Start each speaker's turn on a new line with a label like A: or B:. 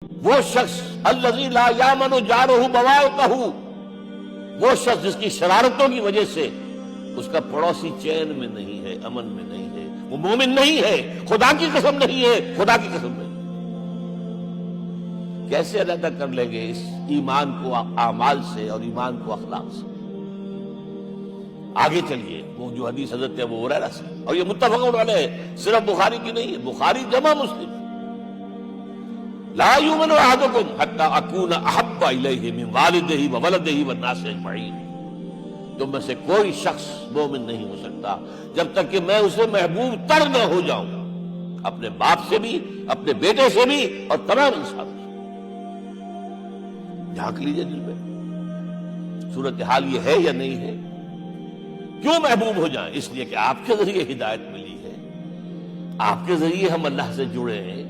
A: وہ شخص الذی لا یامن جارہ بوائقہ، وہ شخص جس کی شرارتوں کی وجہ سے اس کا پڑوسی چین میں نہیں ہے، امن میں نہیں ہے، وہ مومن نہیں ہے، خدا کی قسم نہیں ہے، خدا کی قسم نہیں۔ کیسے علیحدہ کر لیں گے اس ایمان کو اعمال سے اور ایمان کو اخلاق سے؟ آگے چلیے، وہ جو حدیث حضرت ابو ہریرہ سے، اور یہ متفق علیہ ہے، صرف بخاری کی نہیں ہے، بخاری جمع مسلم۔ لا یؤمن احدکم حتی اکون احب الیہ من والدہ وولدہ والناس اجمعین، تم میں سے کوئی شخص مومن نہیں ہو سکتا جب تک کہ میں اسے محبوب تر نہ ہو جاؤں، اپنے باپ سے بھی، اپنے بیٹے سے بھی، اور تمام انسانوں سے۔ جھانک لیجیے دل میں، صورتحال یہ ہے یا نہیں ہے؟ کیوں محبوب ہو جائیں؟ اس لیے کہ آپ کے ذریعے ہدایت ملی ہے، آپ کے ذریعے ہم اللہ سے جڑے ہیں،